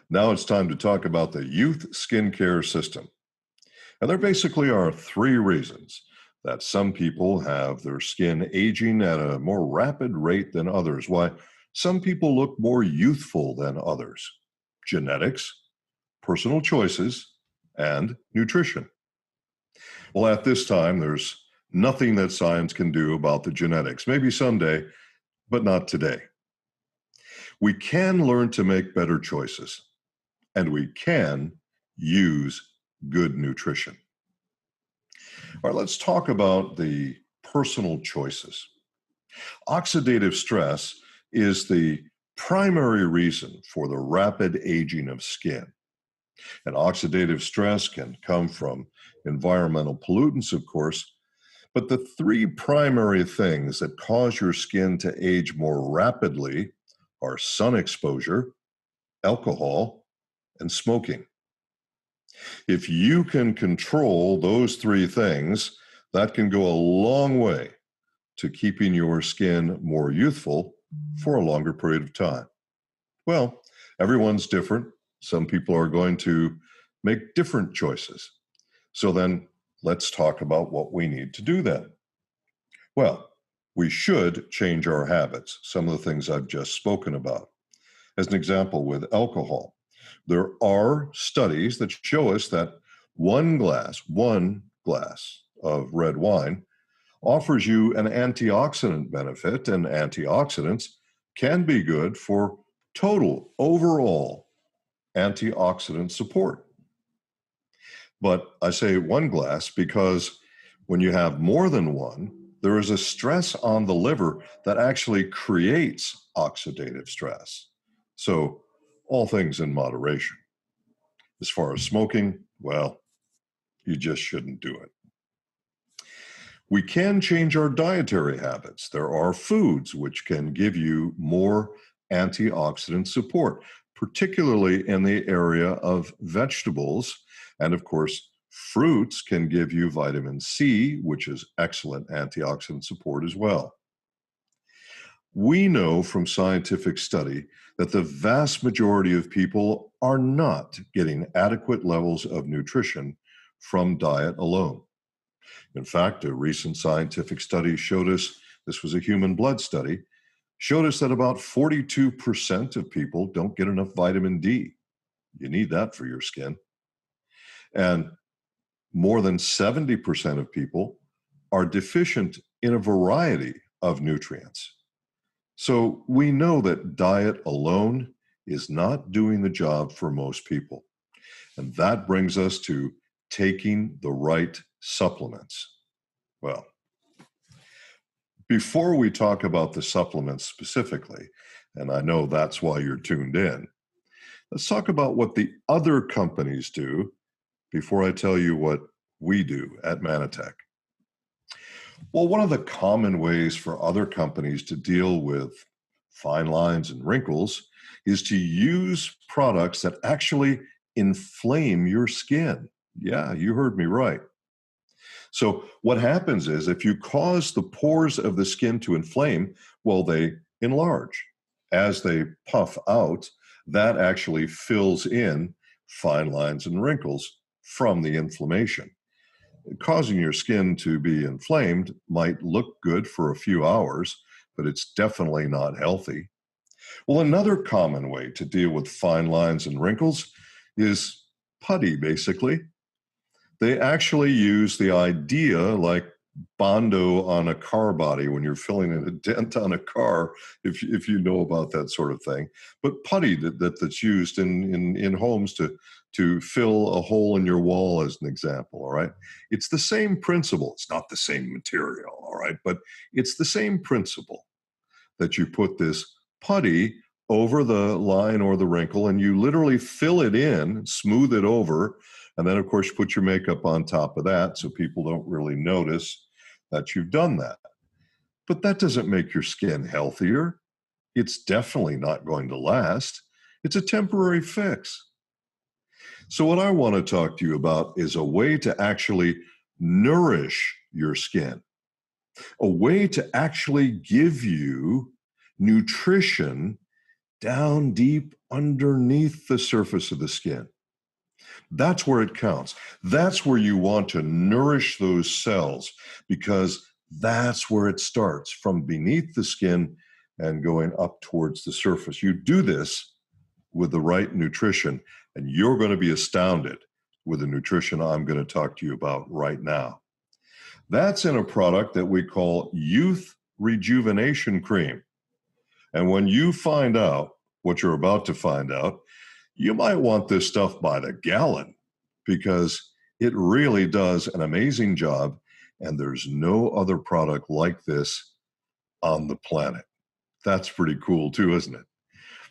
Now it's time to talk about the youth skincare system. And there basically are three reasons that some people have their skin aging at a more rapid rate than others, why some people look more youthful than others: genetics, personal choices, and nutrition. Well, at this time, there's nothing that science can do about the genetics. Maybe someday, but not today. We can learn to make better choices, and we can use good nutrition. All right, let's talk about the personal choices. Oxidative stress is the primary reason for the rapid aging of skin. And oxidative stress can come from environmental pollutants, of course, but the three primary things that cause your skin to age more rapidly are sun exposure, alcohol, and smoking. If you can control those three things, that can go a long way to keeping your skin more youthful for a longer period of time. Well, everyone's different. Some people are going to make different choices. So then let's talk about what we need to do then. Well, we should change our habits, some of the things I've just spoken about. As an example, with alcohol, there are studies that show us that one glass of red wine offers you an antioxidant benefit, and antioxidants can be good for total overall antioxidant support. But I say one glass because when you have more than one, there is a stress on the liver that actually creates oxidative stress. So all things in moderation. As far as smoking, well, you just shouldn't do it. We can change our dietary habits. There are foods which can give you more antioxidant support, particularly in the area of vegetables. And of course, fruits can give you vitamin C, which is excellent antioxidant support as well. We know from scientific study that the vast majority of people are not getting adequate levels of nutrition from diet alone. In fact, a recent scientific study showed us, this was a human blood study, showed us that about 42% of people don't get enough vitamin D. You need that for your skin. And more than 70% of people are deficient in a variety of nutrients. So we know that diet alone is not doing the job for most people. And that brings us to taking the right supplements. Well, before we talk about the supplements specifically, and I know that's why you're tuned in, let's talk about what the other companies do before I tell you what we do at Manatech. Well, one of the common ways for other companies to deal with fine lines and wrinkles is to use products that actually inflame your skin. Yeah, you heard me right. So what happens is if you cause the pores of the skin to inflame, well, they enlarge. As they puff out, that actually fills in fine lines and wrinkles from the inflammation. Causing your skin to be inflamed might look good for a few hours, but it's definitely not healthy. Well, another common way to deal with fine lines and wrinkles is putty, basically. They actually use the idea like Bondo on a car body when you're filling in a dent on a car, if you know about that sort of thing. But putty that's used in homes to fill a hole in your wall, as an example, all right? It's the same principle. It's not the same material, all right? But it's the same principle that you put this putty over the line or the wrinkle and you literally fill it in, smooth it over, and then, of course, you put your makeup on top of that so people don't really notice that you've done that. But that doesn't make your skin healthier. It's definitely not going to last. It's a temporary fix. So what I want to talk to you about is a way to actually nourish your skin, a way to actually give you nutrition down deep underneath the surface of the skin. That's where it counts. That's where you want to nourish those cells, because that's where it starts, from beneath the skin and going up towards the surface. You do this with the right nutrition, and you're going to be astounded with the nutrition I'm going to talk to you about right now. That's in a product that we call Youth Rejuvenation Cream. And when you find out what you're about to find out, you might want this stuff by the gallon, because it really does an amazing job, and there's no other product like this on the planet. That's pretty cool too, isn't it?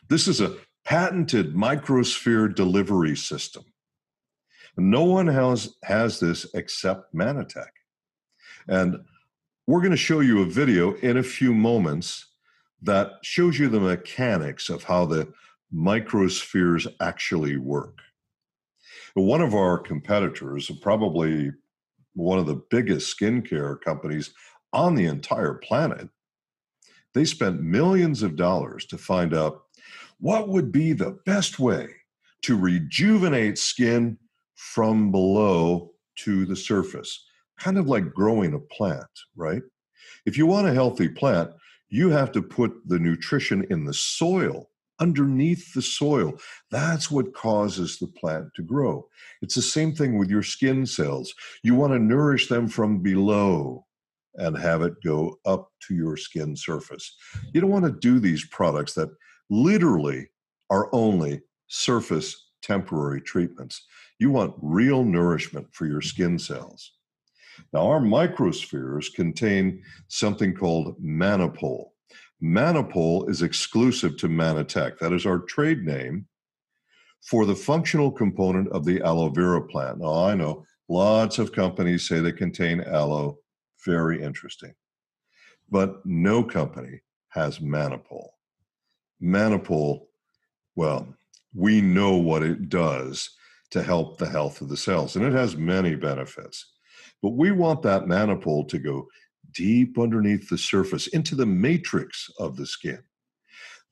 This is a patented microsphere delivery system. No one has this except Manitech. And we're going to show you a video in a few moments that shows you the mechanics of how the microspheres actually work. One of our competitors, probably one of the biggest skincare companies on the entire planet, they spent millions of dollars to find out what would be the best way to rejuvenate skin from below to the surface, kind of like growing a plant, right? If you want a healthy plant, you have to put the nutrition in the soil, underneath the soil. That's what causes the plant to grow. It's the same thing with your skin cells. You want to nourish them from below and have it go up to your skin surface. You don't want to do these products that literally are only surface temporary treatments. You want real nourishment for your skin cells. Now, our microspheres contain something called Manipole. Manipole is exclusive to Manitech. That is our trade name for the functional component of the aloe vera plant. Now, I know lots of companies say they contain aloe. Very interesting. But no company has Manipole. Manipole, well, we know what it does to help the health of the cells, and it has many benefits. But we want that Manipole to go deep underneath the surface into the matrix of the skin.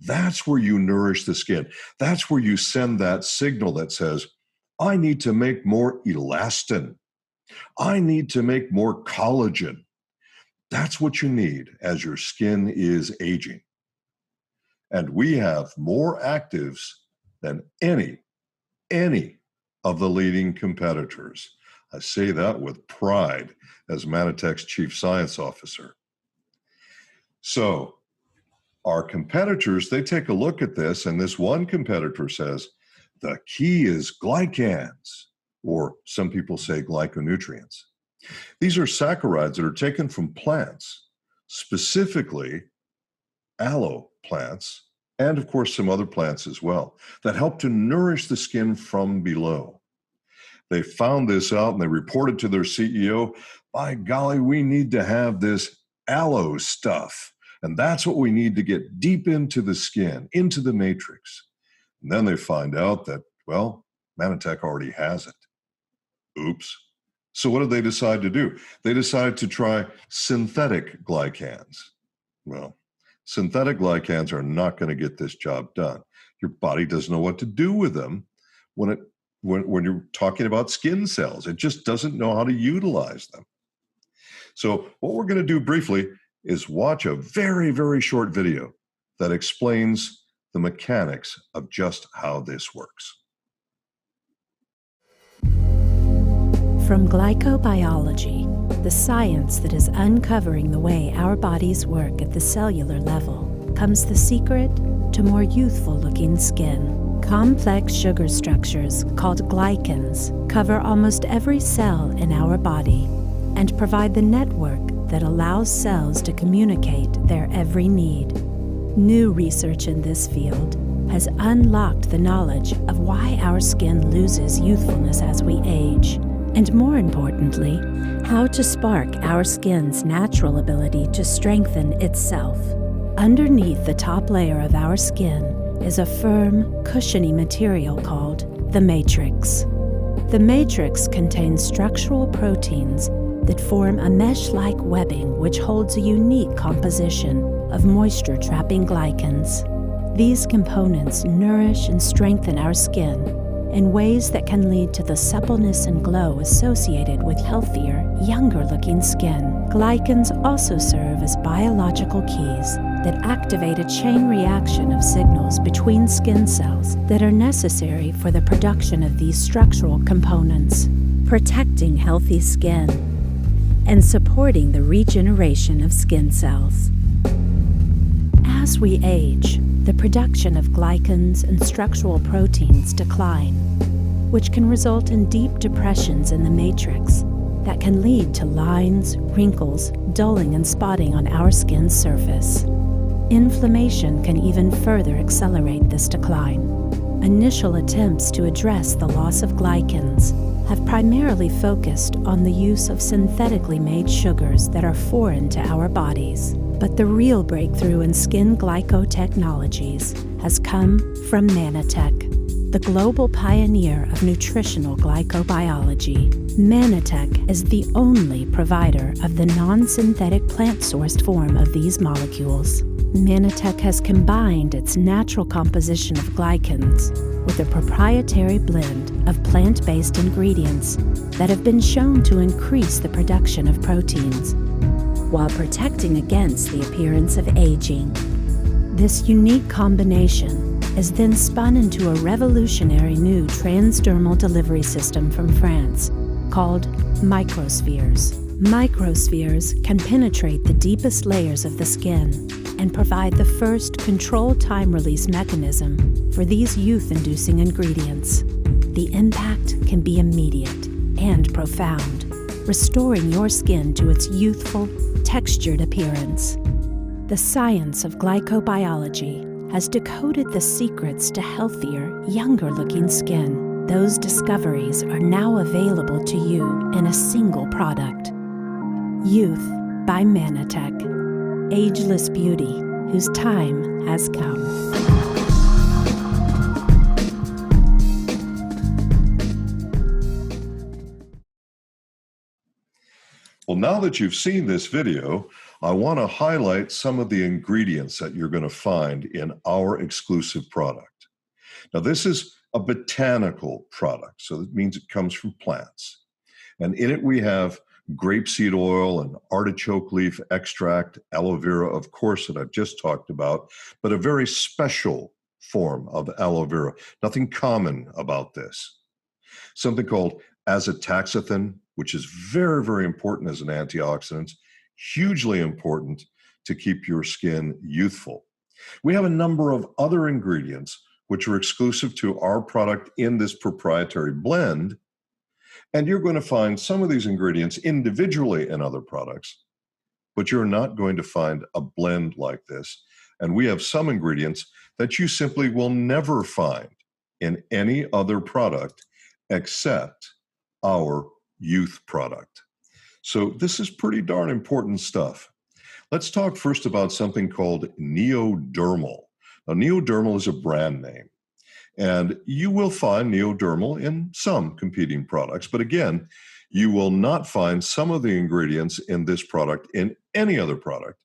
That's where you nourish the skin. That's where you send that signal that says, I need to make more elastin. I need to make more collagen. That's what you need as your skin is aging. And we have more actives than any of the leading competitors. I say that with pride as Manitech's chief science officer. So our competitors, they take a look at this, and this one competitor says, the key is glycans, or some people say glyconutrients. These are saccharides that are taken from plants, specifically aloe plants, and of course some other plants as well, that help to nourish the skin from below. They found this out and they reported to their CEO, by golly, we need to have this aloe stuff. And that's what we need to get deep into the skin, into the matrix. And then they find out that, well, Manitech already has it. Oops. So what did they decide to do? They decided to try synthetic glycans. Well, synthetic glycans are not going to get this job done. Your body doesn't know what to do with them when you're talking about skin cells. It just doesn't know how to utilize them. So what we're going to do briefly is watch a very, very short video that explains the mechanics of just how this works. From glycobiology, the science that is uncovering the way our bodies work at the cellular level, comes the secret to more youthful-looking skin. Complex sugar structures called glycans cover almost every cell in our body and provide the network that allows cells to communicate their every need. New research in this field has unlocked the knowledge of why our skin loses youthfulness as we age, and more importantly, how to spark our skin's natural ability to strengthen itself. Underneath the top layer of our skin is a firm, cushiony material called the matrix. The matrix contains structural proteins that form a mesh-like webbing which holds a unique composition of moisture-trapping glycans. These components nourish and strengthen our skin in ways that can lead to the suppleness and glow associated with healthier, younger-looking skin. Glycans also serve as biological keys that activate a chain reaction of signals between skin cells that are necessary for the production of these structural components, protecting healthy skin and supporting the regeneration of skin cells. As we age, the production of glycans and structural proteins decline, which can result in deep depressions in the matrix that can lead to lines, wrinkles, dulling, and spotting on our skin's surface. Inflammation can even further accelerate this decline. Initial attempts to address the loss of glycans have primarily focused on the use of synthetically made sugars that are foreign to our bodies. But the real breakthrough in skin glycotechnologies has come from Manitech, the global pioneer of nutritional glycobiology. Manitech is the only provider of the non-synthetic plant-sourced form of these molecules. Manitech has combined its natural composition of glycans with a proprietary blend of plant-based ingredients that have been shown to increase the production of proteins while protecting against the appearance of aging. This unique combination is then spun into a revolutionary new transdermal delivery system from France called microspheres. Microspheres can penetrate the deepest layers of the skin and provide the first controlled time release mechanism for these youth-inducing ingredients. The impact can be immediate and profound, restoring your skin to its youthful, textured appearance. The science of glycobiology has decoded the secrets to healthier, younger-looking skin. Those discoveries are now available to you in a single product. Youth by Manitech. Ageless beauty whose time has come. Well, now that you've seen this video, I want to highlight some of the ingredients that you're going to find in our exclusive product. Now, this is a botanical product, so that means it comes from plants. And in it, we have grapeseed oil and artichoke leaf extract, aloe vera, of course, that I've just talked about, but a very special form of aloe vera. Nothing common about this. Something called azotaxanthin, which is very, very important as an antioxidant, hugely important to keep your skin youthful. We have a number of other ingredients which are exclusive to our product in this proprietary blend, and you're going to find some of these ingredients individually in other products, but you're not going to find a blend like this. And we have some ingredients that you simply will never find in any other product except our youth product. So this is pretty darn important stuff. Let's talk first about something called Neodermal. Now, Neodermal is a brand name, and you will find Neodermal in some competing products, but again, you will not find some of the ingredients in this product in any other product,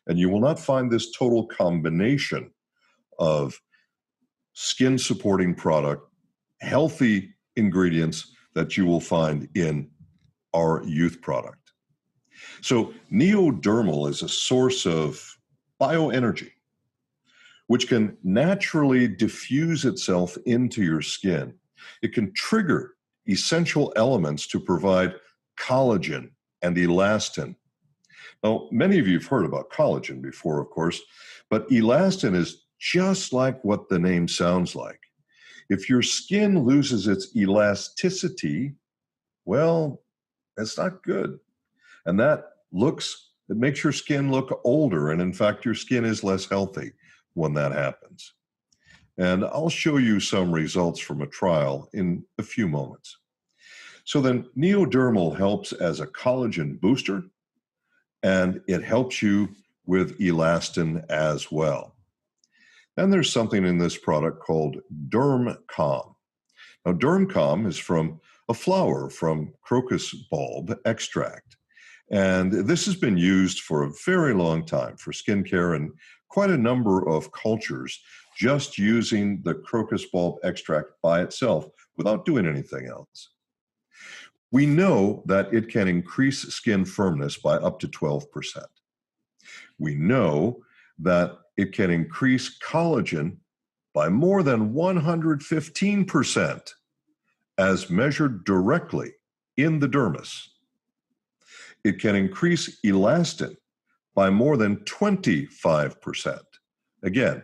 and you will not find this total combination of skin-supporting product, healthy ingredients that you will find in our youth product. So Neodermal is a source of bioenergy, which can naturally diffuse itself into your skin. It can trigger essential elements to provide collagen and elastin. Now, many of you have heard about collagen before, of course, but elastin is just like what the name sounds like. If your skin loses its elasticity, well, that's not good. And it makes your skin look older. And in fact, your skin is less healthy when that happens. And I'll show you some results from a trial in a few moments. So then Neodermal helps as a collagen booster, and it helps you with elastin as well. Then there's something in this product called DermCalm. Now, DermCalm is from a flower from crocus bulb extract. And this has been used for a very long time for skincare in quite a number of cultures just using the crocus bulb extract by itself without doing anything else. We know that it can increase skin firmness by up to 12%. We know that it can increase collagen by more than 115% as measured directly in the dermis. It can increase elastin by more than 25%, again,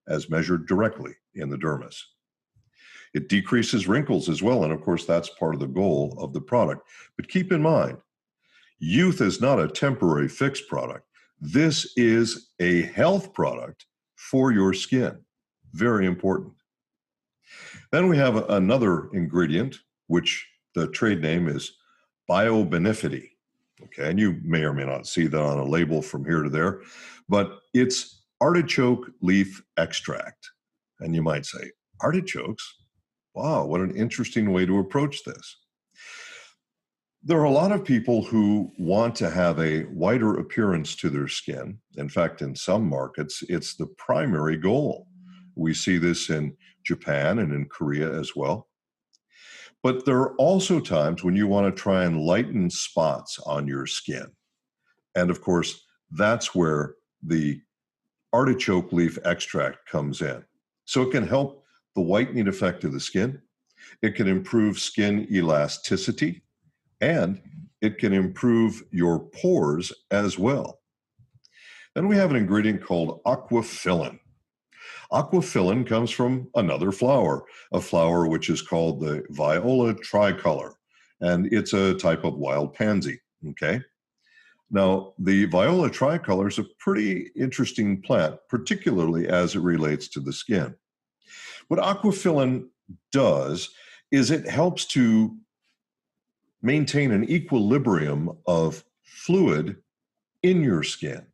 as measured directly in the dermis. It decreases wrinkles as well, and of course, that's part of the goal of the product. But keep in mind, youth is not a temporary fix product. This is a health product for your skin. Very important. Then we have another ingredient, which the trade name is BioBenefity. Okay, and you may or may not see that on a label from here to there, but it's artichoke leaf extract. And you might say, artichokes? Wow, what an interesting way to approach this. There are a lot of people who want to have a whiter appearance to their skin. In fact, in some markets, it's the primary goal. We see this in Japan and in Korea as well. But there are also times when you want to try and lighten spots on your skin. And of course, that's where the artichoke leaf extract comes in. So it can help the whitening effect of the skin. It can improve skin elasticity, and it can improve your pores as well. Then we have an ingredient called aquafillin. Aquafillin comes from another flower, a flower which is called the viola tricolor, and it's a type of wild pansy, okay? Now, the viola tricolor is a pretty interesting plant, particularly as it relates to the skin. What aquafillin does is it helps to maintain an equilibrium of fluid in your skin.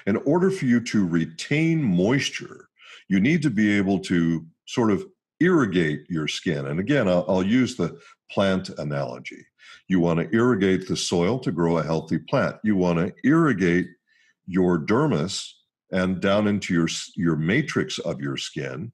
In order for you to retain moisture, you need to be able to sort of irrigate your skin. And again, I'll use the plant analogy. You want to irrigate the soil to grow a healthy plant. You want to irrigate your dermis and down into your matrix of your skin.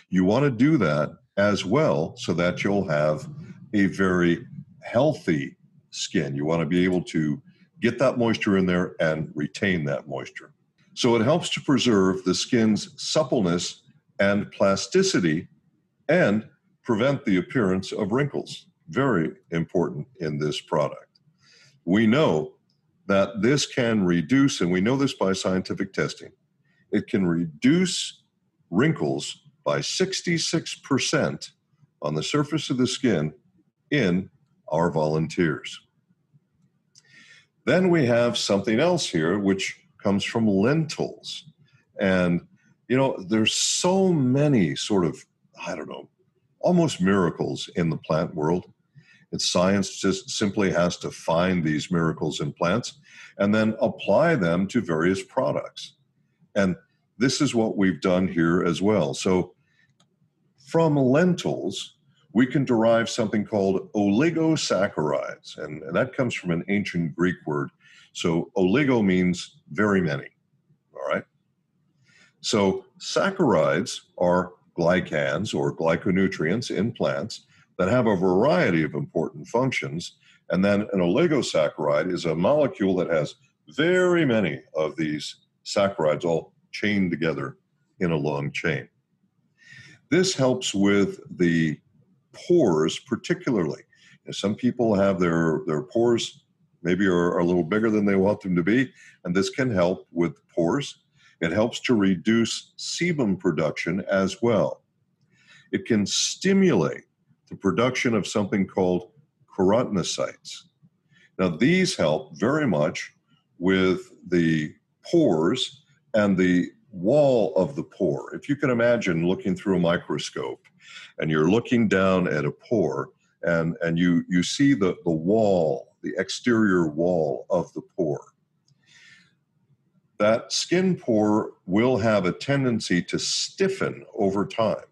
You want to do that as well so that you'll have a very healthy skin. You want to be able to get that moisture in there and retain that moisture. So it helps to preserve the skin's suppleness and plasticity and prevent the appearance of wrinkles. Very important in this product. We know that this can reduce, and we know this by scientific testing, it can reduce wrinkles by 66% on the surface of the skin in our volunteers. Then we have something else here, which comes from lentils. And, you know, there's so many sort of, almost miracles in the plant world. And science just simply has to find these miracles in plants and then apply them to various products. And this is what we've done here as well. So from lentils, we can derive something called oligosaccharides. And that comes from an ancient Greek word. So oligo means very many, all right? So saccharides are glycans or glyconutrients in plants that have a variety of important functions. And then an oligosaccharide is a molecule that has very many of these saccharides all chained together in a long chain. This helps with the pores particularly. Some people have their pores maybe are a little bigger than they want them to be, and this can help with pores. It helps to reduce sebum production as well. It can stimulate the production of something called keratinocytes. Now, these help very much with the pores and the wall of the pore. If you can imagine looking through a microscope and you're looking down at a pore and you see the wall, the exterior wall of the pore. That skin pore will have a tendency to stiffen over time.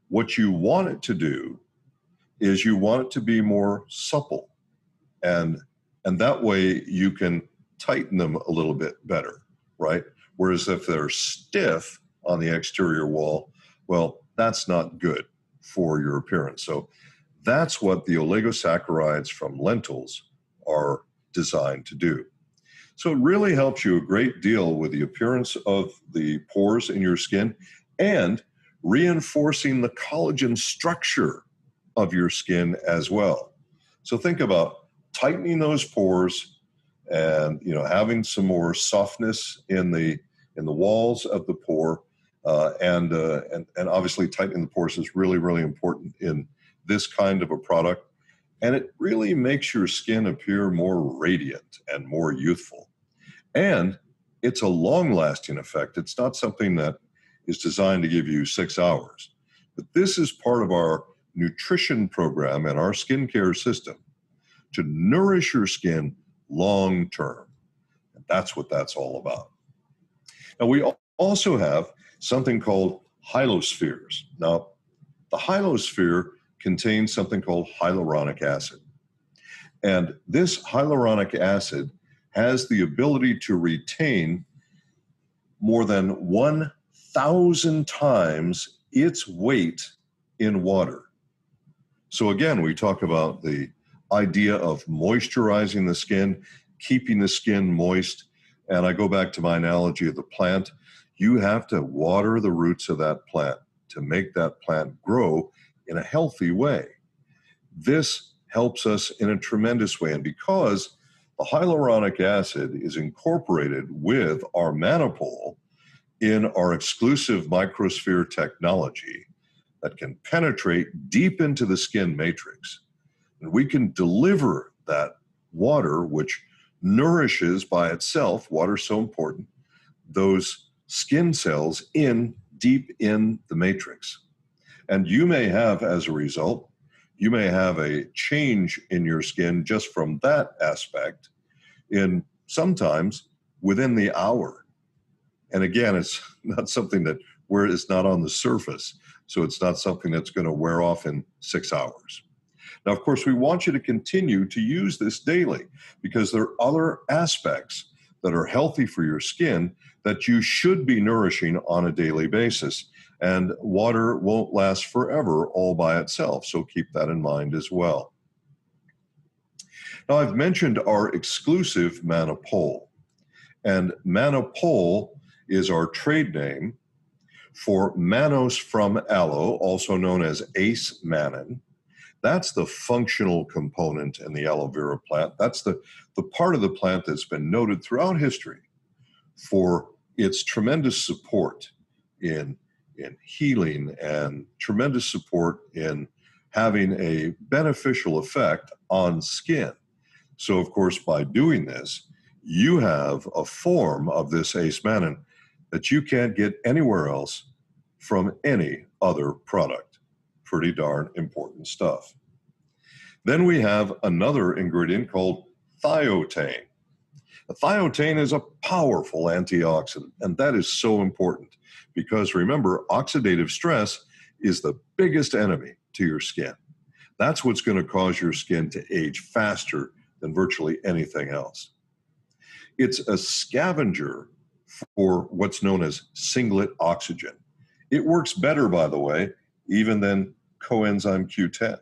What you want it to do is you want it to be more supple, and that way you can tighten them a little bit better, right? Whereas if they're stiff, on the exterior wall, well, that's not good for your appearance. So that's what the oligosaccharides from lentils are designed to do. So it really helps you a great deal with the appearance of the pores in your skin and reinforcing the collagen structure of your skin as well. So think about tightening those pores and having some more softness in the walls of the pore, and obviously tightening the pores is really, really important in this kind of a product. And it really makes your skin appear more radiant and more youthful. And it's a long-lasting effect. It's not something that is designed to give you 6 hours. But this is part of our nutrition program and our skincare system to nourish your skin long-term. And that's what that's all about. Now, we also have something called hylospheres. Now, the hylosphere contains something called hyaluronic acid. And this hyaluronic acid has the ability to retain more than 1,000 times its weight in water. So again, we talk about the idea of moisturizing the skin, keeping the skin moist. And I go back to my analogy of the plant. You have to water the roots of that plant to make that plant grow in a healthy way. This helps us in a tremendous way. And because the hyaluronic acid is incorporated with our Manopole in our exclusive microsphere technology that can penetrate deep into the skin matrix, and we can deliver that water, which nourishes by itself, water's so important, those skin cells deep in the matrix. And you may have, as a result, you may have a change in your skin just from that aspect in sometimes within the hour. And again, it's not something where it's not on the surface. So it's not something that's going to wear off in 6 hours. Now, of course, we want you to continue to use this daily because there are other aspects that are healthy for your skin that you should be nourishing on a daily basis. And water won't last forever all by itself. So keep that in mind as well. Now, I've mentioned our exclusive Manopole. And Manopole is our trade name for mannose from aloe, also known as ace mannan. That's the functional component in the aloe vera plant. That's the part of the plant that's been noted throughout history for its tremendous support in healing and tremendous support in having a beneficial effect on skin. So, of course, by doing this, you have a form of this ace mannan that you can't get anywhere else from any other product. Pretty darn important stuff. Then we have another ingredient called thiotane. The thiotane is a powerful antioxidant, and that is so important because remember, oxidative stress is the biggest enemy to your skin. That's what's going to cause your skin to age faster than virtually anything else. It's a scavenger for what's known as singlet oxygen. It works better, by the way, even than coenzyme Q10.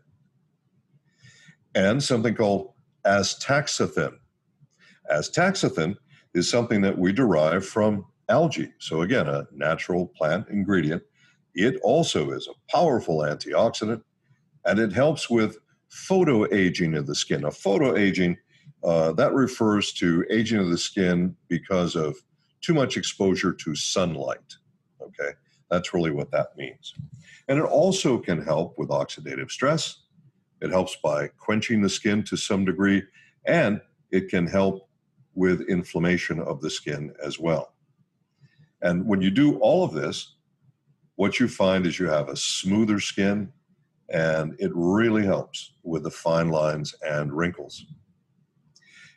And something called astaxanthin. Astaxanthin is something that we derive from algae. So again, a natural plant ingredient. It also is a powerful antioxidant, and it helps with photoaging of the skin. Now, photoaging, that refers to aging of the skin because of too much exposure to sunlight. Okay, that's really what that means. And it also can help with oxidative stress. It helps by quenching the skin to some degree, and it can help with inflammation of the skin as well. And when you do all of this, what you find is you have a smoother skin, and it really helps with the fine lines and wrinkles.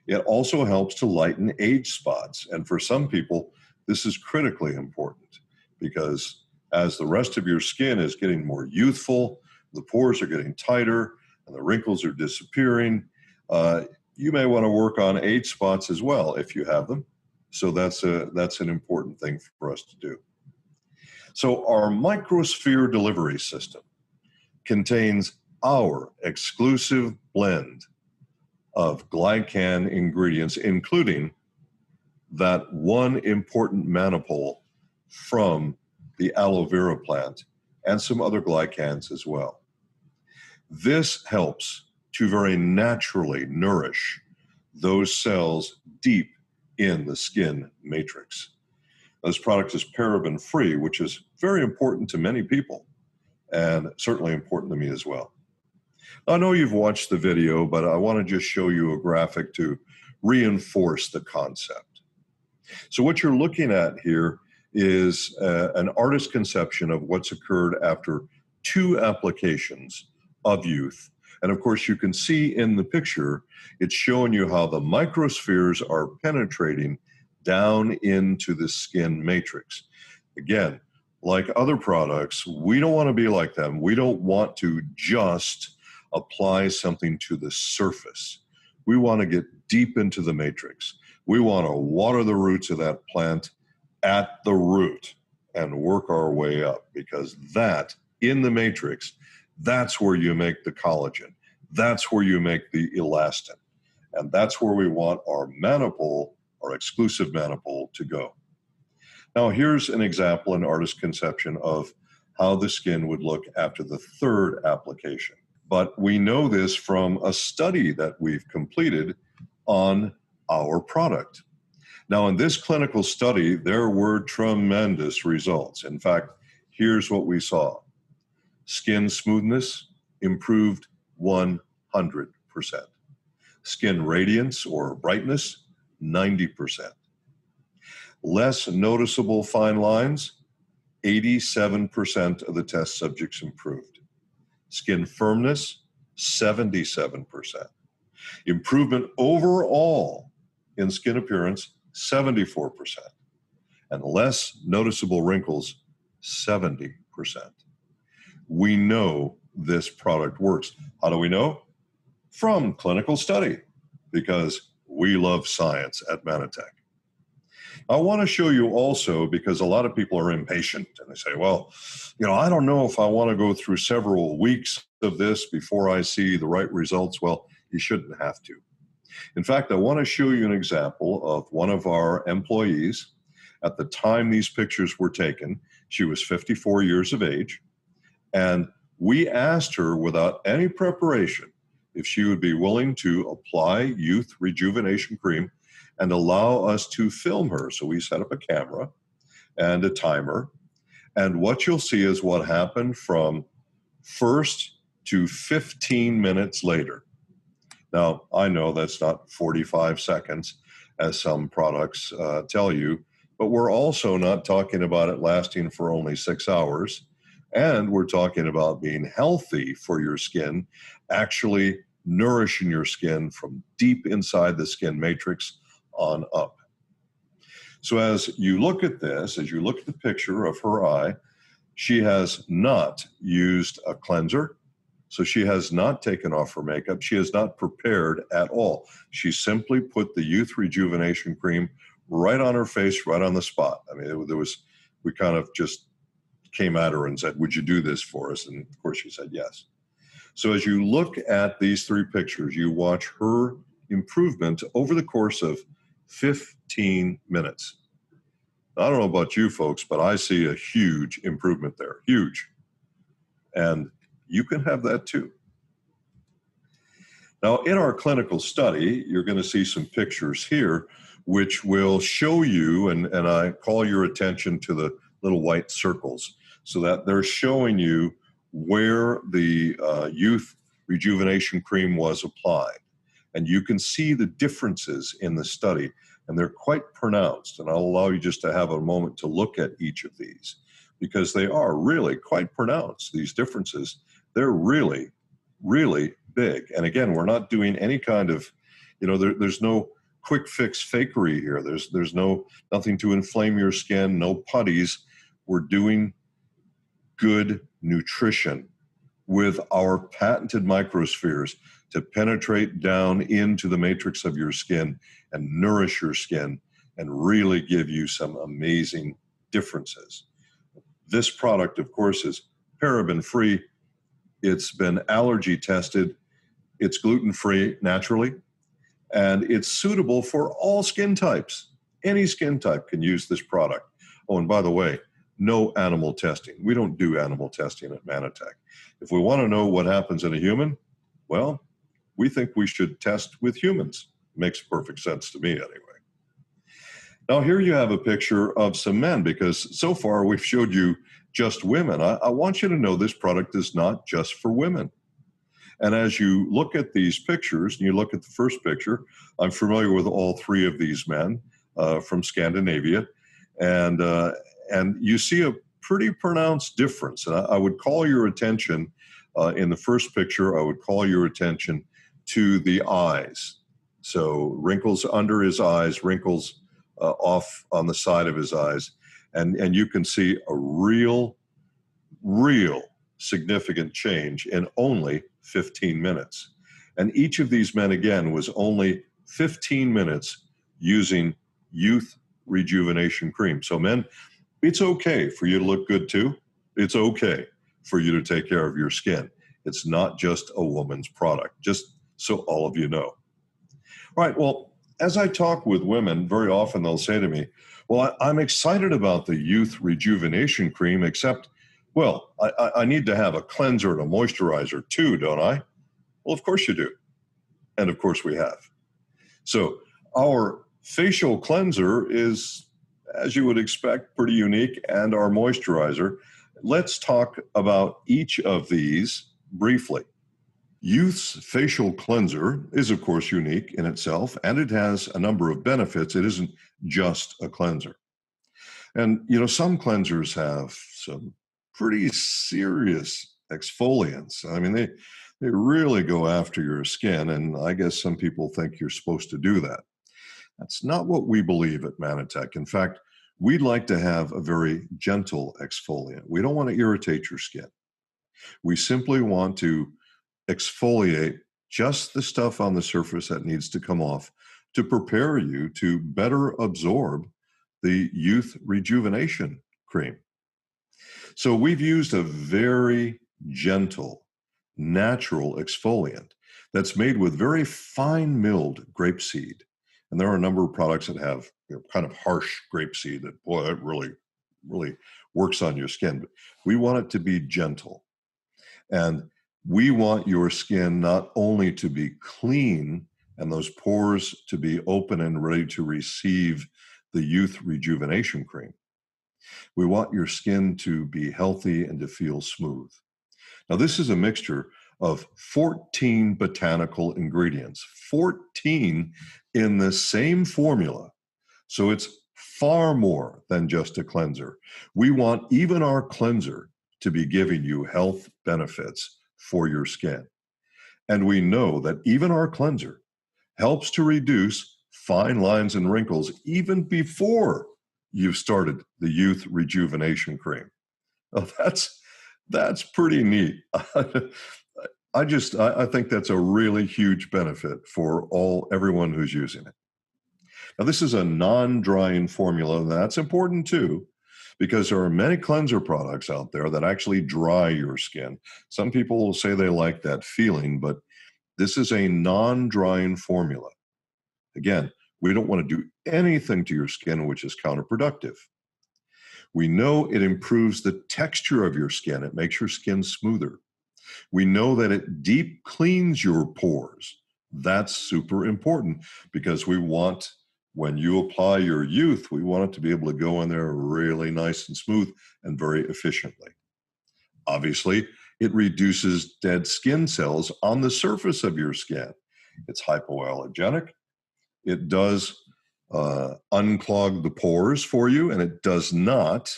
It also helps to lighten age spots. And for some people, this is critically important because as the rest of your skin is getting more youthful, the pores are getting tighter, and the wrinkles are disappearing, you may want to work on age spots as well if you have them. So that's an important thing for us to do. So our microsphere delivery system contains our exclusive blend of glycan ingredients, including that one important manipole from the aloe vera plant and some other glycans as well. This helps to very naturally nourish those cells deep in the skin matrix. This product is paraben-free, which is very important to many people and certainly important to me as well. I know you've watched the video, but I want to just show you a graphic to reinforce the concept. So what you're looking at here is an artist's conception of what's occurred after 2 applications of Youth. And of course, you can see in the picture, it's showing you how the microspheres are penetrating down into the skin matrix. Again, like other products, we don't want to be like them. We don't want to just apply something to the surface. We want to get deep into the matrix. We want to water the roots of that plant at the root and work our way up, because that, in the matrix, that's where you make the collagen. That's where you make the elastin. And that's where we want our manipole, our exclusive manipole, to go. Now, here's an example, an artist's conception of how the skin would look after the 3rd application. But we know this from a study that we've completed on our product. Now, in this clinical study, there were tremendous results. In fact, here's what we saw. Skin smoothness improved 100%. Skin radiance or brightness, 90%. Less noticeable fine lines, 87% of the test subjects improved. Skin firmness, 77%. Improvement overall in skin appearance, 74%. And less noticeable wrinkles, 70%. We know this product works. How do we know? From clinical study, because we love science at Manatech. I want to show you also, because a lot of people are impatient and they say, well, I don't know if I want to go through several weeks of this before I see the right results. Well, you shouldn't have to. In fact, I want to show you an example of one of our employees. At the time these pictures were taken, she was 54 years of age. And we asked her without any preparation if she would be willing to apply Youth Rejuvenation Cream and allow us to film her. So we set up a camera and a timer. And what you'll see is what happened from first to 15 minutes later. Now, I know that's not 45 seconds, as some products tell you, but we're also not talking about it lasting for only 6 hours. And we're talking about being healthy for your skin, actually nourishing your skin from deep inside the skin matrix on up. So as you look at this, as you look at the picture of her eye, she has not used a cleanser. So she has not taken off her makeup. She has not prepared at all. She simply put the Youth Rejuvenation Cream right on her face, right on the spot. I mean, we kind of just came at her and said, would you do this for us? And of course she said yes. So as you look at these 3 pictures, you watch her improvement over the course of 15 minutes. I don't know about you folks, but I see a huge improvement there, huge. And you can have that too. Now, in our clinical study, you're going to see some pictures here, which will show you, and I call your attention to the little white circles, so that they're showing you where the Youth Rejuvenation Cream was applied. And you can see the differences in the study, and they're quite pronounced. And I'll allow you just to have a moment to look at each of these, because they are really quite pronounced, these differences. They're really, really big. And again, we're not doing any kind of, there's no quick fix fakery here. There's nothing to inflame your skin, no putties. We're doing good nutrition with our patented microspheres to penetrate down into the matrix of your skin and nourish your skin and really give you some amazing differences. This product, of course, is paraben-free. It's been allergy tested. It's gluten-free naturally, and it's suitable for all skin types. Any skin type can use this product. Oh, and by the way, no animal testing. We don't do animal testing at Manatech. If we want to know what happens in a human, well, we think we should test with humans. Makes perfect sense to me anyway. Now, here you have a picture of some men, because so far we've showed you just women. I want you to know this product is not just for women. And as you look at these pictures, and you look at the first picture, I'm familiar with all three of these men from Scandinavia, and you see a pretty pronounced difference. And I would call your attention in the first picture, I would call your attention to the eyes. So wrinkles under his eyes, wrinkles off on the side of his eyes, and you can see a real significant change in only 15 minutes. And each of these men, again, was only 15 minutes using Youth Rejuvenation Cream. So men, it's okay for you to look good too. It's okay for you to take care of your skin. It's not just a woman's product, just so all of you know. All right, well, as I talk with women, very often they'll say to me, well, I'm excited about the Youth Rejuvenation Cream, except, well, I need to have a cleanser and a moisturizer too, don't I? Well, of course you do. And of course we have. So our facial cleanser is, as you would expect, pretty unique, and our moisturizer. Let's talk about each of these briefly. Youth's facial cleanser is, of course, unique in itself, and it has a number of benefits. It isn't just a cleanser. And, you know, some cleansers have some pretty serious exfoliants. I mean, they really go after your skin, and I guess some people think you're supposed to do that. That's not what we believe at Manatech. In fact, we'd like to have a very gentle exfoliant. We don't want to irritate your skin. We simply want to exfoliate just the stuff on the surface that needs to come off to prepare you to better absorb the Youth Rejuvenation Cream. So we've used a very gentle, natural exfoliant that's made with very fine milled grapeseed. And there are a number of products that have, you know, kind of harsh grapeseed that, boy, that really works on your skin. But we want it to be gentle. And we want your skin not only to be clean and those pores to be open and ready to receive the Youth Rejuvenation Cream. We want your skin to be healthy and to feel smooth. Now, this is a mixture of 14 botanical ingredients, 14 in the same formula. So it's far more than just a cleanser. We want even our cleanser to be giving you health benefits for your skin. And we know that even our cleanser helps to reduce fine lines and wrinkles even before you've started the Youth Rejuvenation Cream. Well, that's pretty neat. I think that's a really huge benefit for everyone who's using it. Now, this is a non-drying formula, and that's important too, because there are many cleanser products out there that actually dry your skin. Some people will say they like that feeling, but this is a non-drying formula. Again, we don't want to do anything to your skin which is counterproductive. We know it improves the texture of your skin. It makes your skin smoother. We know that it deep cleans your pores. That's super important because we want, when you apply your Youth, we want it to be able to go in there really nice and smooth and very efficiently. Obviously, it reduces dead skin cells on the surface of your skin. It's hypoallergenic. It does unclog the pores for you, and it does not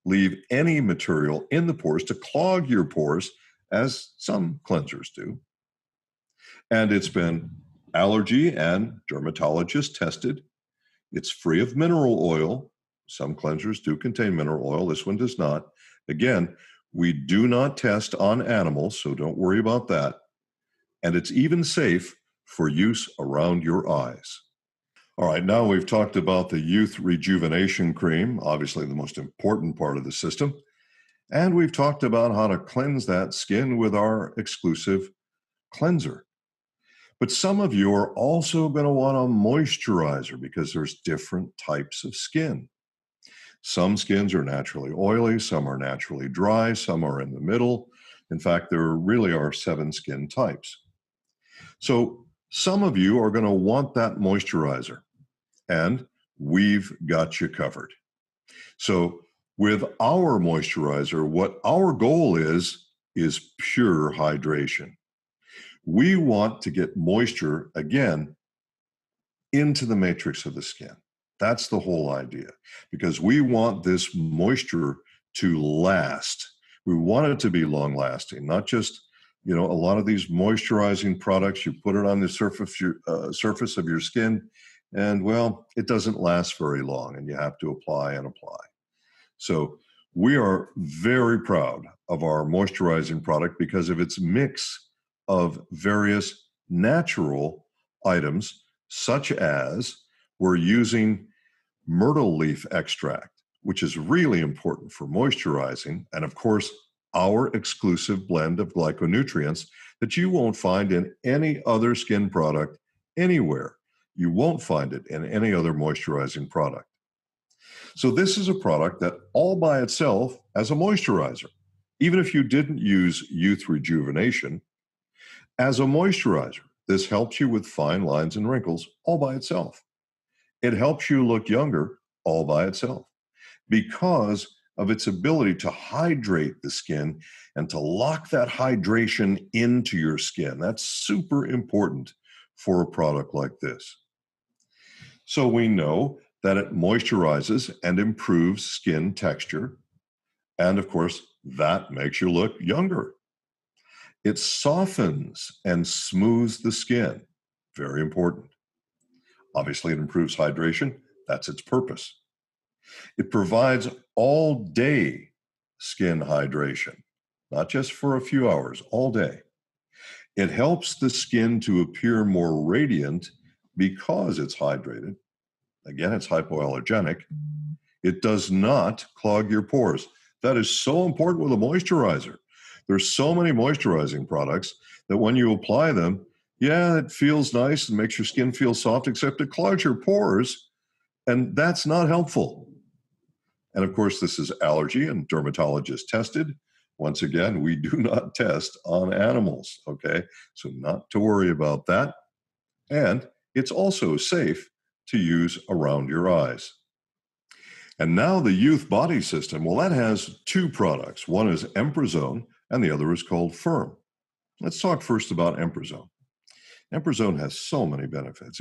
leave any material in the pores to clog your pores, as some cleansers do. And it's been allergy and dermatologist tested. It's free of mineral oil. Some cleansers do contain mineral oil. This one does not. Again, we do not test on animals, so don't worry about that. And it's even safe for use around your eyes. All right, now we've talked about the Youth Rejuvenation Cream, obviously the most important part of the system. And we've talked about how to cleanse that skin with our exclusive cleanser. But some of you are also going to want a moisturizer because there's different types of skin. Some skins are naturally oily, some are naturally dry, some are in the middle. In fact, there really are 7 skin types. So some of you are going to want that moisturizer, and we've got you covered. So with our moisturizer, what our goal is pure hydration. We want to get moisture, again, into the matrix of the skin. That's the whole idea, because we want this moisture to last. We want it to be long lasting, not just, a lot of these moisturizing products, you put it on the surface of your skin, and well, it doesn't last very long, and you have to apply and apply. So we are very proud of our moisturizing product because of its mix of various natural items, such as we're using myrtle leaf extract, which is really important for moisturizing, and of course, our exclusive blend of glyconutrients that you won't find in any other skin product anywhere. You won't find it in any other moisturizing product. So this is a product that all by itself as a moisturizer, even if you didn't use Youth Rejuvenation, as a moisturizer, this helps you with fine lines and wrinkles all by itself. It helps you look younger all by itself because of its ability to hydrate the skin and to lock that hydration into your skin. That's super important for a product like this. So we know that it moisturizes and improves skin texture. And of course, that makes you look younger. It softens and smooths the skin. Very important. Obviously, it improves hydration. That's its purpose. It provides all day skin hydration, not just for a few hours, all day. It helps the skin to appear more radiant because it's hydrated. Again, it's hypoallergenic. It does not clog your pores. That is so important with a moisturizer. There's so many moisturizing products that when you apply them, yeah, it feels nice and makes your skin feel soft, except it clogs your pores, and that's not helpful. And of course, this is allergy and dermatologist tested. Once again, we do not test on animals, okay? So not to worry about that. And it's also safe to use around your eyes. And now the Youth Body System, well, that has 2 products. One is Emprazone, and the other is called Firm. Let's talk first about Emprazone. Emprazone has so many benefits.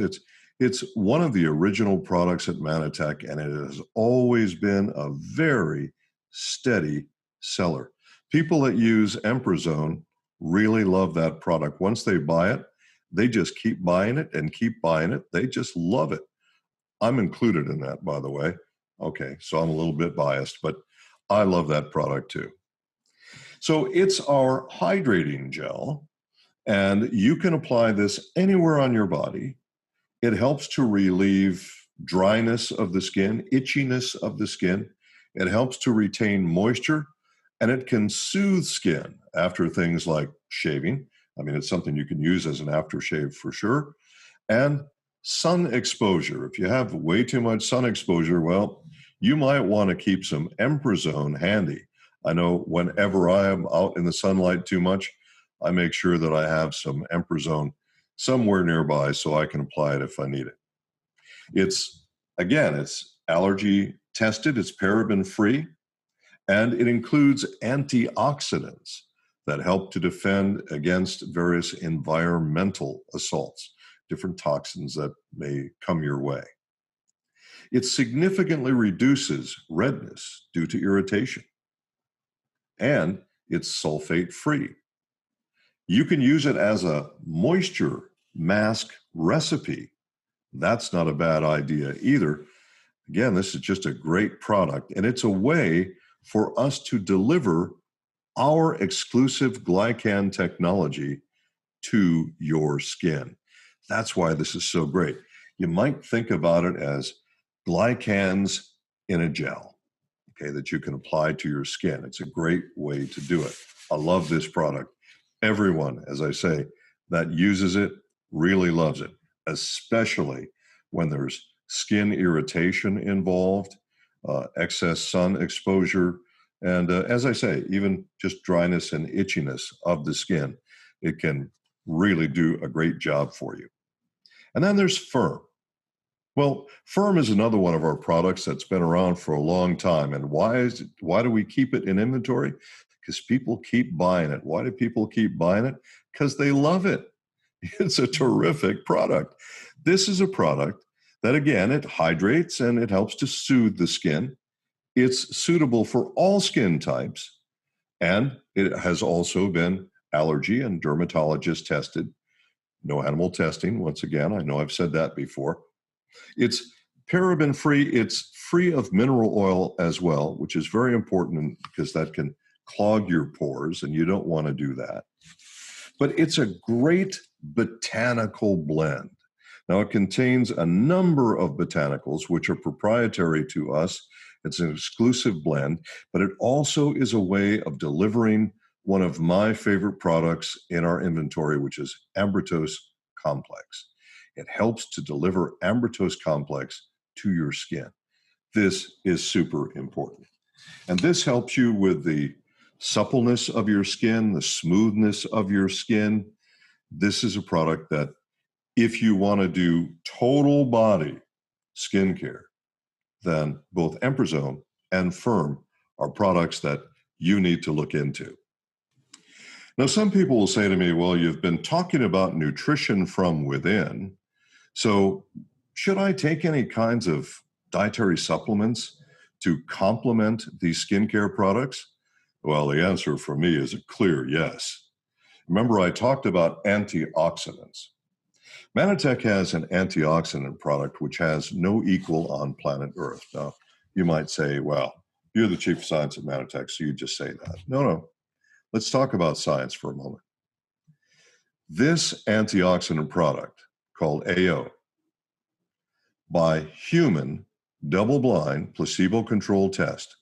It's one of the original products at Manitech, and it has always been a very steady seller. People that use Emprazone really love that product. Once they buy it, they just keep buying it and keep buying it. They just love it. I'm included in that, by the way. Okay, so I'm a little bit biased, but I love that product too. So it's our hydrating gel, and you can apply this anywhere on your body. It helps to relieve dryness of the skin, itchiness of the skin. It helps to retain moisture, and it can soothe skin after things like shaving. I mean, it's something you can use as an aftershave for sure. And sun exposure. If you have way too much sun exposure, well, you might want to keep some Emprazone handy. I know whenever I am out in the sunlight too much, I make sure that I have some Emprazone somewhere nearby so I can apply it if I need it. It's allergy tested, it's paraben free, and it includes antioxidants that help to defend against various environmental assaults, different toxins that may come your way. It significantly reduces redness due to irritation, and it's sulfate free. You can use it as a moisture mask recipe. That's not a bad idea either. Again, this is just a great product, and it's a way for us to deliver our exclusive glycan technology to your skin. That's why this is so great. You might think about it as glycans in a gel. okay, that you can apply to your skin. It's a great way to do it. I love this product. Everyone, as I say, that uses it really loves it, especially when there's skin irritation involved, excess sun exposure, and as I say, even just dryness and itchiness of the skin. It can really do a great job for you. And then there's Firm. Well, Firm is another one of our products that's been around for a long time. And why do we keep it in inventory? Because people keep buying it. Why do people keep buying it? Because they love it. It's a terrific product. This is a product that, again, it hydrates and it helps to soothe the skin. It's suitable for all skin types, and it has also been allergy and dermatologist tested. No animal testing. Once again, I know I've said that before. It's paraben free. It's free of mineral oil as well, which is very important because that can clog your pores, and you don't want to do that. But it's a great botanical blend. Now, it contains a number of botanicals which are proprietary to us. It's an exclusive blend, but it also is a way of delivering one of my favorite products in our inventory, which is Ambritose Complex. It helps to deliver Ambritose Complex to your skin. This is super important. And this helps you with the suppleness of your skin, the smoothness of your skin. This is a product that, if you want to do total body skincare, then both Emprazone and Firm are products that you need to look into. Now, some people will say to me, well, you've been talking about nutrition from within, so should I take any kinds of dietary supplements to complement these skincare products? Well, the answer for me is a clear yes. Remember, I talked about antioxidants. Manitech has an antioxidant product which has no equal on planet Earth. Now, you might say, well, you're the chief of science at Manitech, so you just say that. No. Let's talk about science for a moment. This antioxidant product, called AO, by human double-blind placebo-controlled test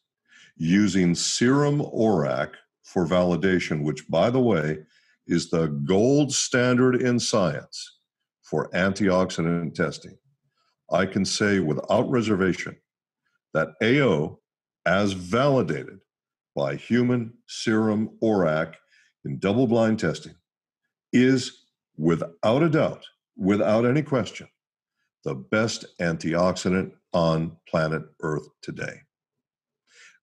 using serum ORAC for validation, which, by the way, is the gold standard in science for antioxidant testing. I can say without reservation that AO, as validated by human serum ORAC in double-blind testing, is without a doubt, without any question, the best antioxidant on planet Earth today.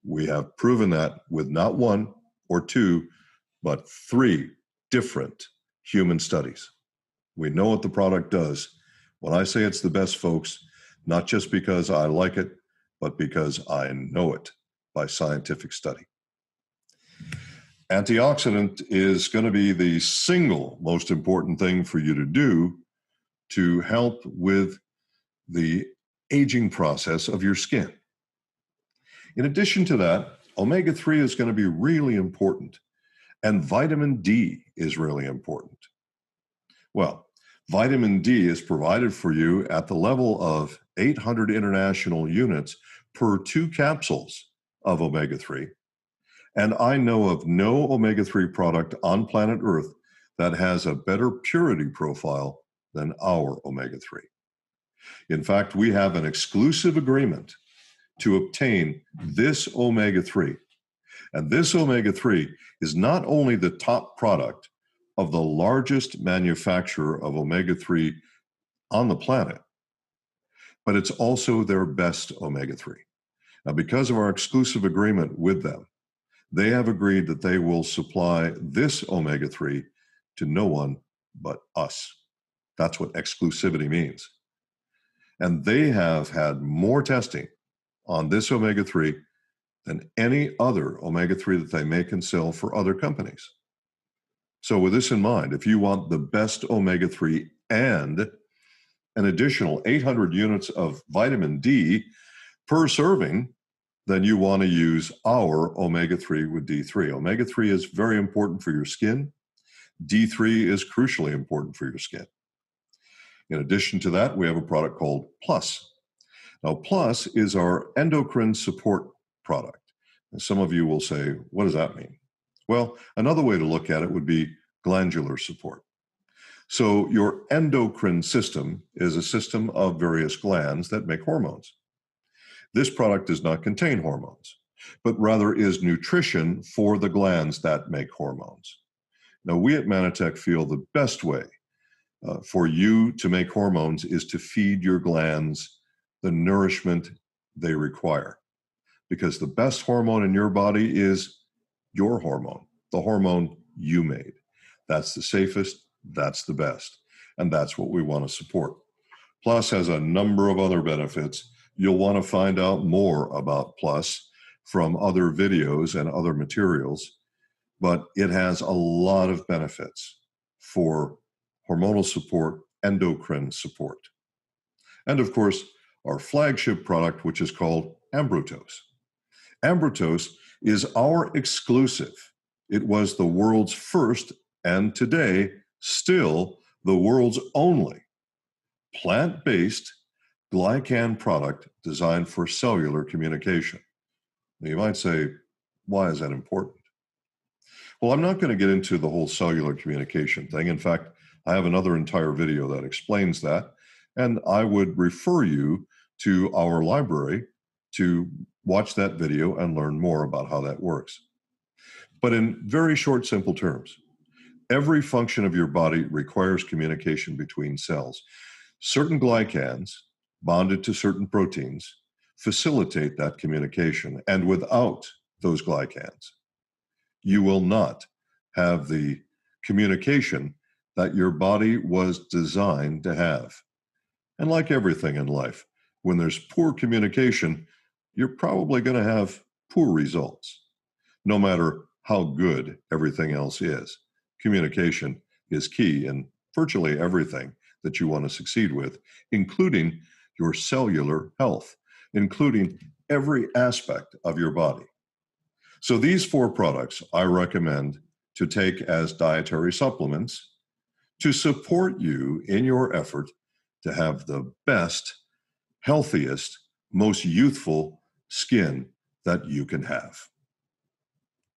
We have proven that with not one or two, but 3 different human studies. We know what the product does. When I say it's the best, folks, not just because I like it, but because I know it by scientific study. Antioxidant is going to be the single most important thing for you to do to help with the aging process of your skin. In addition to that, omega-3 is going to be really important, and vitamin D is really important. Well, vitamin D is provided for you at the level of 800 international units per 2 capsules of omega-3. And I know of no omega-3 product on planet Earth that has a better purity profile than our omega-3. In fact, we have an exclusive agreement to obtain this omega-3. And this omega-3 is not only the top product of the largest manufacturer of omega-3 on the planet, but it's also their best omega-3. Now, because of our exclusive agreement with them, they have agreed that they will supply this omega-3 to no one but us. That's what exclusivity means. And they have had more testing on this omega-3 than any other omega-3 that they make and sell for other companies. So with this in mind, if you want the best omega-3 and an additional 800 units of vitamin D per serving, then you want to use our omega-3 with D3. Omega-3 is very important for your skin. D3 is crucially important for your skin. In addition to that, we have a product called Plus. Now, Plus is our endocrine support product. Some of you will say, what does that mean? Well, another way to look at it would be glandular support. So your endocrine system is a system of various glands that make hormones. This product does not contain hormones, but rather is nutrition for the glands that make hormones. Now, we at Manitech feel the best way for you to make hormones is to feed your glands the nourishment they require. Because the best hormone in your body is your hormone, the hormone you made. That's the safest, that's the best, and that's what we want to support. Plus has a number of other benefits. You'll want to find out more about Plus from other videos and other materials, but it has a lot of benefits for hormonal support, endocrine support. And of course, our flagship product, which is called Ambrotose. Ambrotose is our exclusive. It was the world's first, and today, still the world's only plant-based glycan product designed for cellular communication. Now, you might say, why is that important? Well, I'm not going to get into the whole cellular communication thing. In fact, I have another entire video that explains that, and I would refer you to our library to watch that video and learn more about how that works. But in very short, simple terms, every function of your body requires communication between cells. Certain glycans bonded to certain proteins facilitate that communication. And without those glycans, you will not have the communication that your body was designed to have. And like everything in life, when there's poor communication, you're probably going to have poor results, no matter how good everything else is. Communication is key in virtually everything that you want to succeed with, including your cellular health, including every aspect of your body. So these 4 products I recommend to take as dietary supplements to support you in your effort to have the best, healthiest, most youthful skin that you can have.